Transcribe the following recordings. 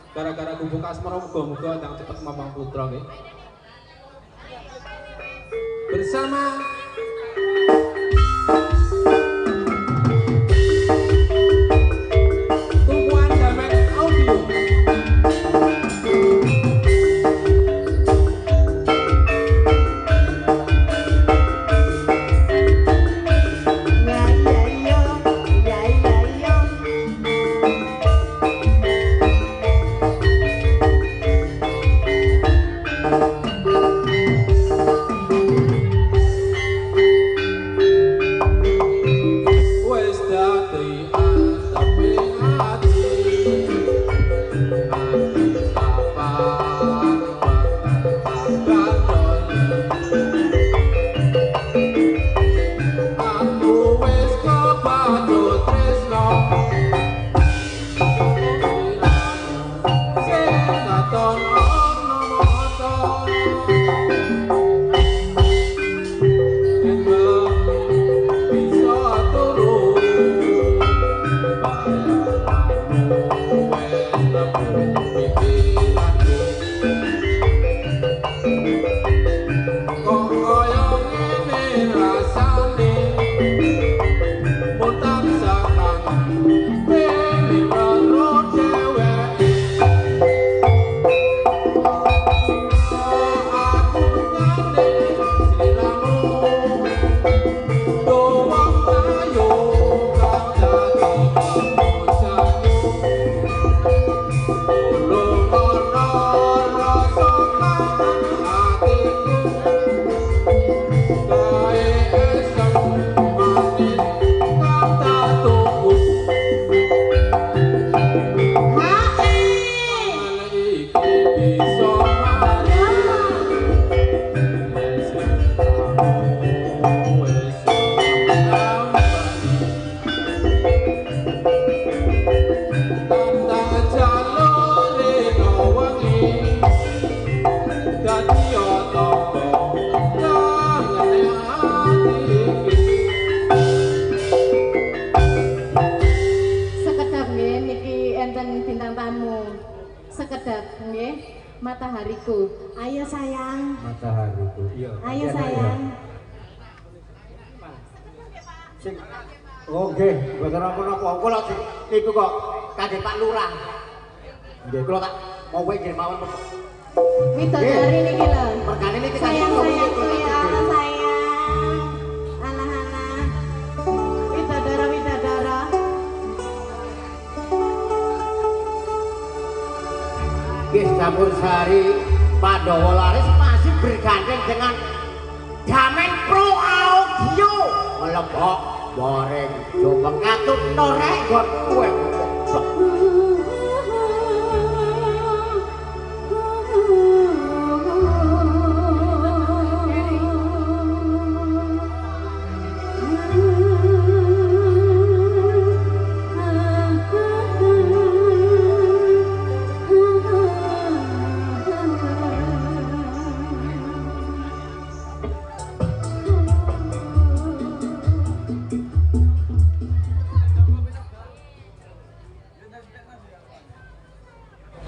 Gara-gara Gubuk Asmara muga-muga ndang cepet ngomong putra nggih. Bersama Tumpuan Damai Audio. Matahariku, ayo sayang. Matahariku, iya. Ayo sayang. Sing, oh nggih, mboten napa-napa. Kula niku kok Kanjeng Pak Lurah. Nggih, kula tak mau nggih mawon. Widodari niki lho. Mergane niki sayang sayangku ya Allah sayang. Alah-alah. Widodara widodara. Nggih, Campur Sari Pandawa Laris masih bergandeng dengan Damen Pro Audio melebok boreng coba ngatut norek gon kuwe.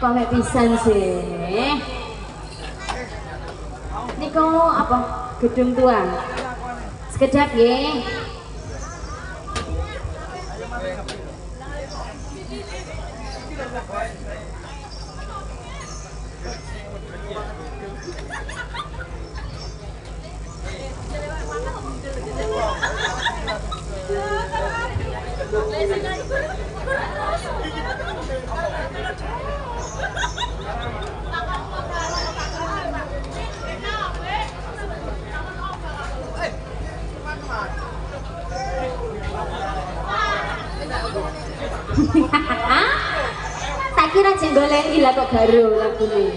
Pakai pisan sih. Niku apa? Gedung tua. Sekedap ya. Tak kira jenggolnya gila kok baru lagu ini.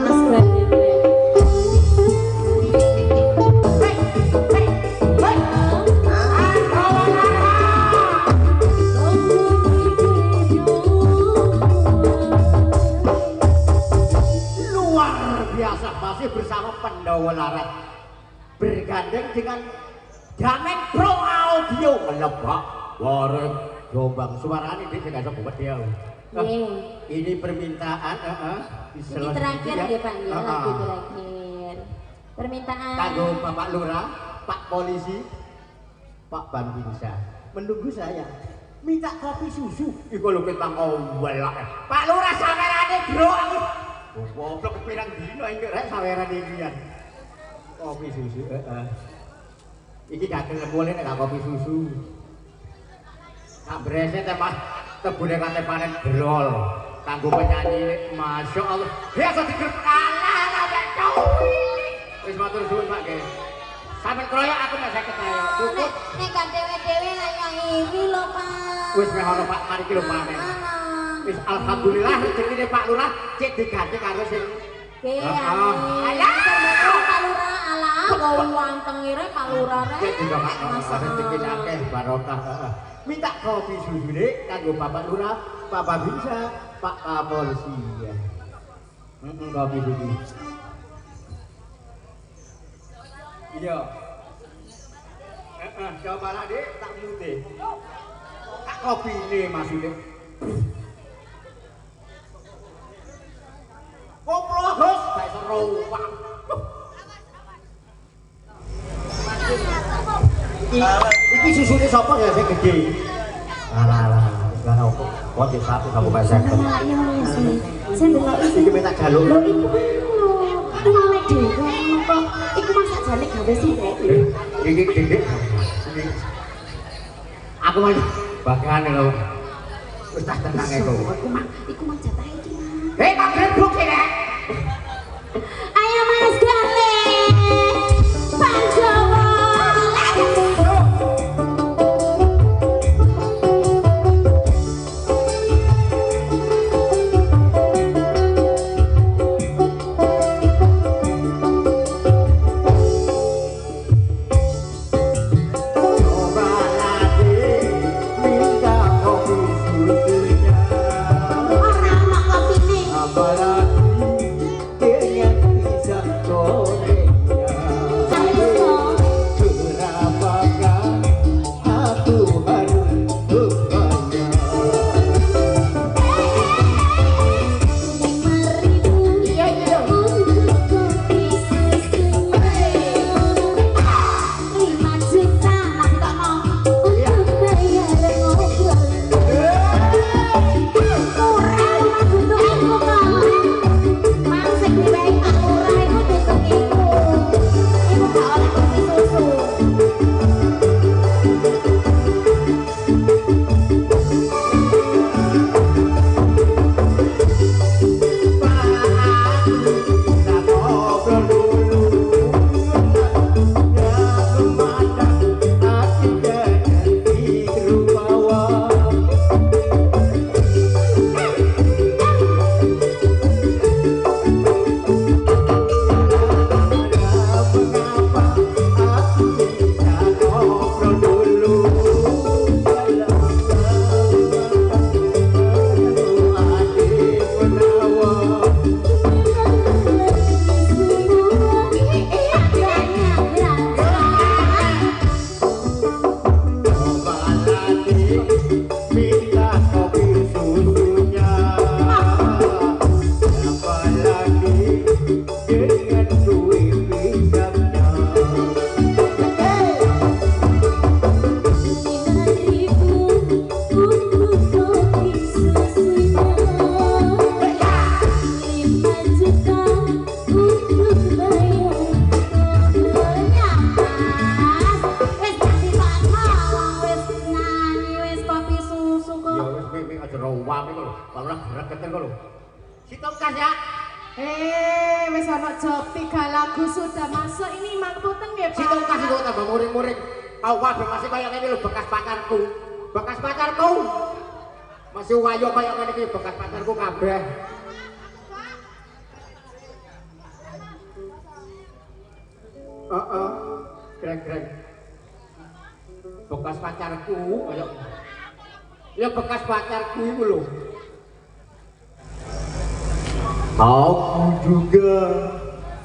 Mas banget. Luar biasa masih bersama Pandawa Larat bergandeng dengan Damen Pro Audio melebak boreng Jombang suaranya dia nggak sebut dia. Ini permintaan, ini terakhir ya Pak ya, lagu terakhir. Permintaan. Kanggo Bapak Lurah, Pak Polisi, Pak Bambinsa menunggu saya. Minta kopi susu. Iku lho ketang owelak. Pak Lurah sawerane bro. Goblok pirang dino iki rek sawerane iki. Kopi susu, Iki gak boleh nek kopi susu. Tak breset ya Mas, tebune kate panen brol kanggo penyanyi Masya Allah biasa digerep kalah sampai cowi wis matur suwun Pak nggih sampeyan kroyok aku nek saya ketayo cukup nek kan dewe-dewe lah yang iri lho Pak wis meh ana Pak mari ki lho panen wis alhamdulillah rezekine Pak Lurah cek diganti karo sing alah Pak Lurah alah kok wanteng ire Pak Lurah rek cek juga Pak rezekine akeh barokah minta kopi susu deh kanggo Bapak Lurah, Pak Babinsa, Pak Kapolsi ya. Kopi susu. Iya. Coba lah deh tak mute. Tak kopi ini maksudnya. Koplo Gus, saya seru Pak. Iki susunya siapa ya saya gede. Alah, gak tau kok. Kok di satu kamu gak seket. Saya delok iki minta jaluk. Lho iku lho. Malah dhewe kok. Iku masak jane gawe sih Dek. Iki Dek. Aku mau bagane lho. Wis tak tenang e kok. Iku mah jatah iki. Hei, tak grebuk iki, Nek. Ayo Mas Gale. gregetan kok lho. Si Tongkas ya. Wis ana job 3 lagu sudah masuk ini mangputen nggih Pak. Si Tongkas itu tambah muring-muring. Tau kabeh masih kaya ngene lho bekas pacarku. Bekas pacarku. Masih wayo kaya ngene iki bekas pacarku kabeh. Greng-greng. Bekas pacarku kaya ya bekas pacarku itu lho. Aku juga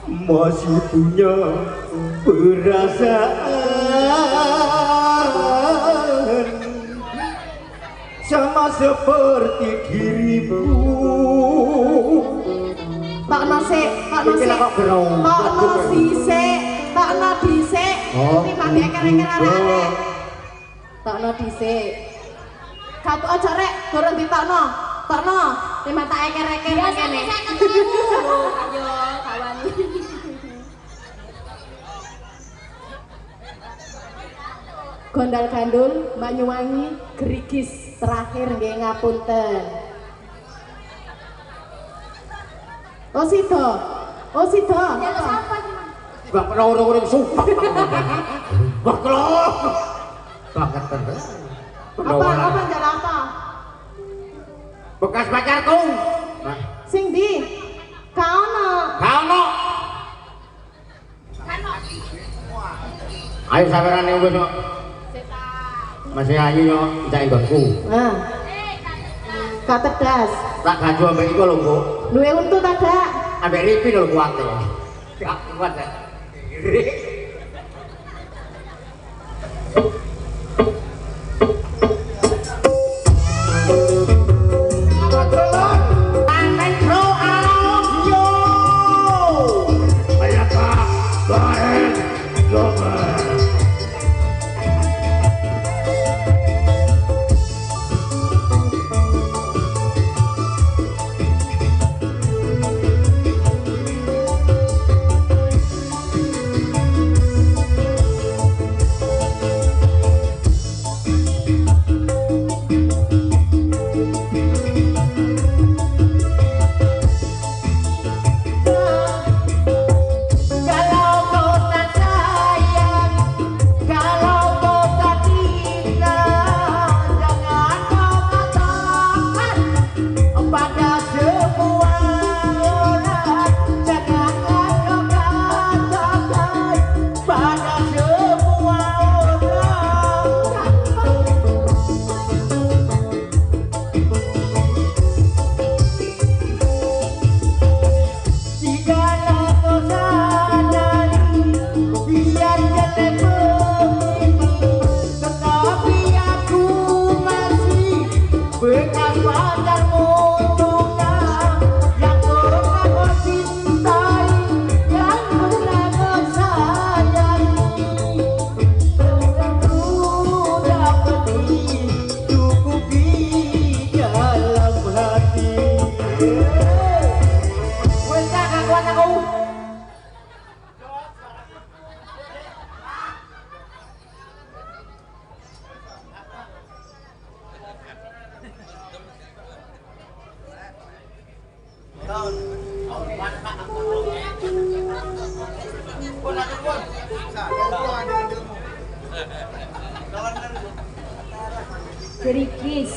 masih punya perasaan sama seperti dirimu. Pak Nosik, Pak Nosik. Pak Nosik, Pak Nosik. Ini mandi eker-eker arek-arek. Pak Nosik. Katu aja rek, durung ditokno. Tokno, lima tak eker-eker kene. Biasanya saya ketemu. Ayo, kawan. Gondal Gandul, Banyuwangi, Gerigis terakhir nggih ngapunten. Oh Sido. Oh Sido. Ya sapa iki, Mas? Gak pernah urung-urung sumpah. Baklok. Banget tenan. Apa jalan apa? Bekas pacarku. Sing di? Kaono. Kaono. Ayo sabarane wis kok. Masih ayu yo cak nggonku. Nah. Katedas. Tak gaju ambek iku lho, Bu. Duwe untu ta, Dak? Ambek Ripi lho kuwate. Gak kuat ya. Gerigis.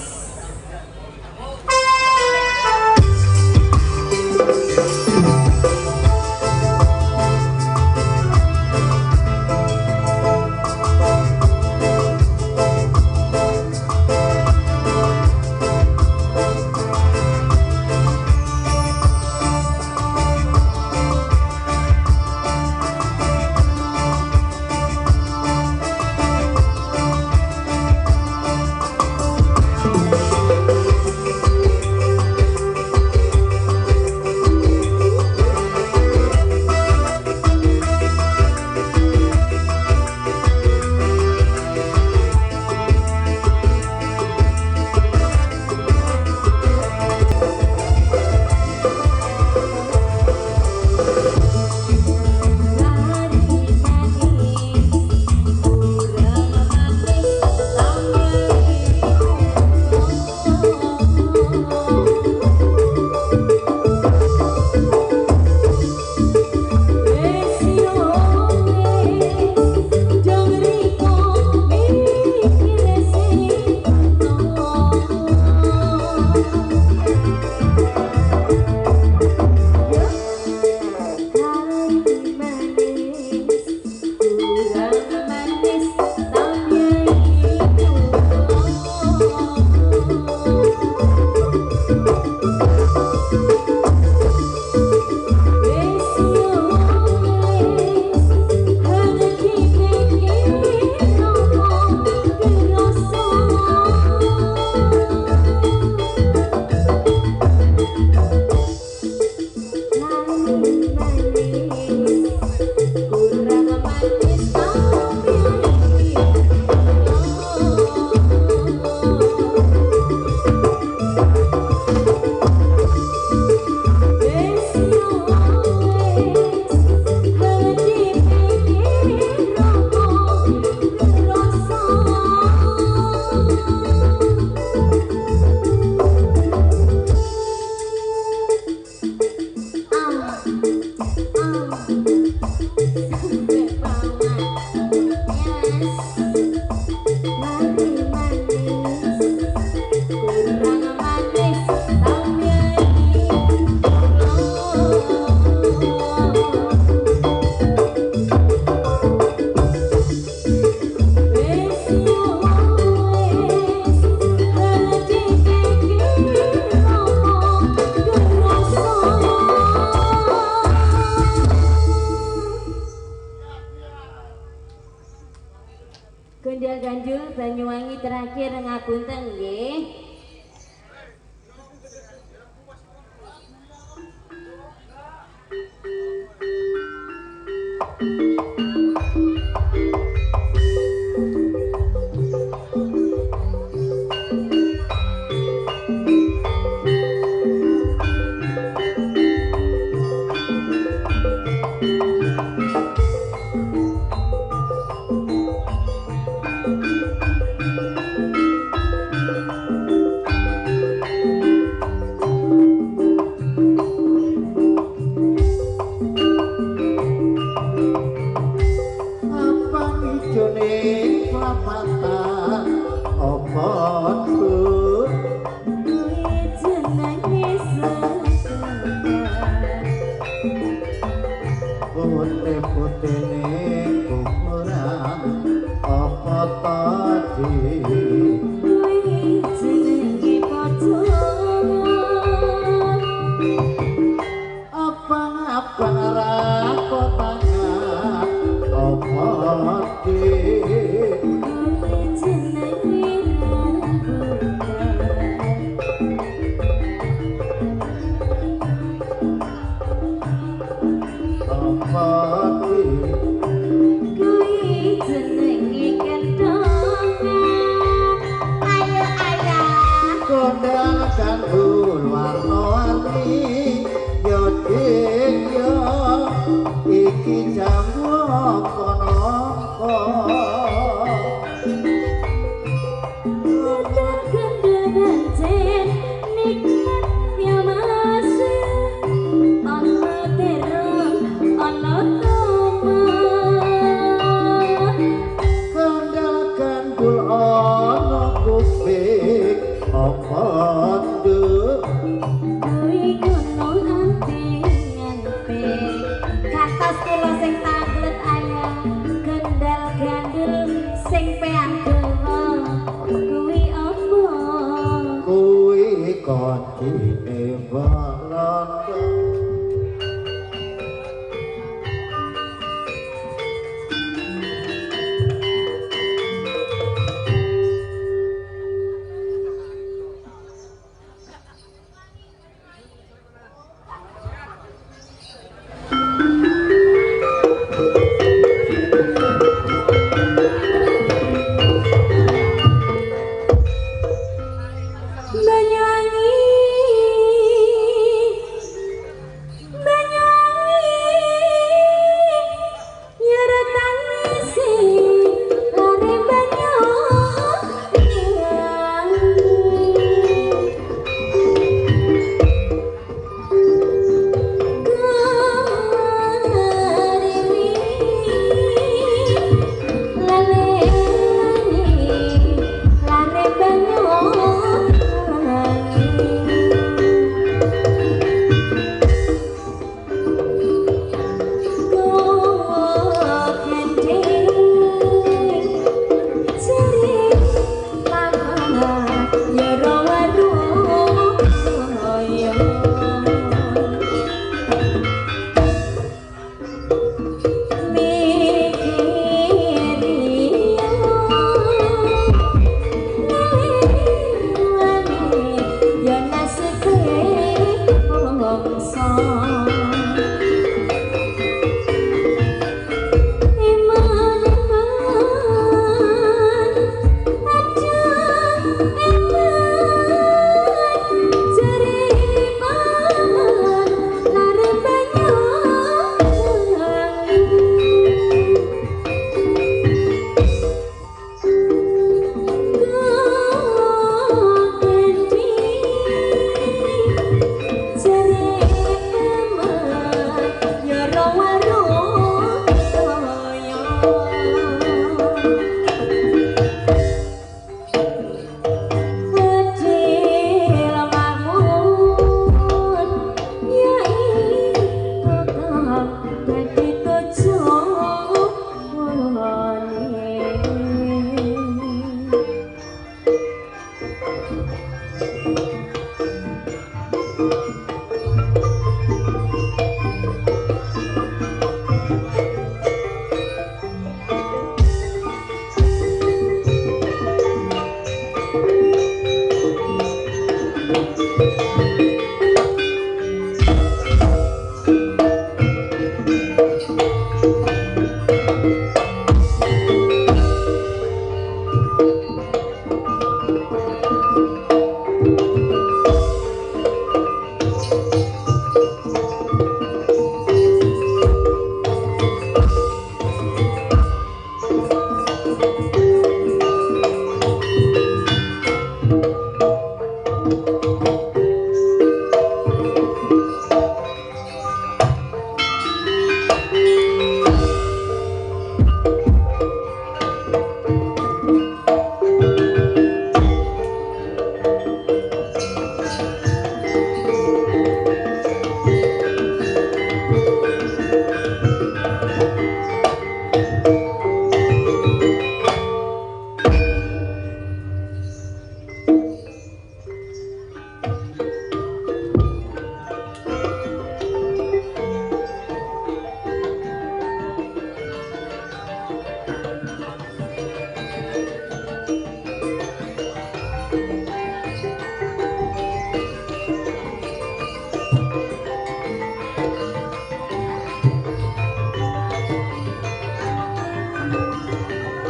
Gondel Ganjul Banyuwangi terakhir ngapunten nggih.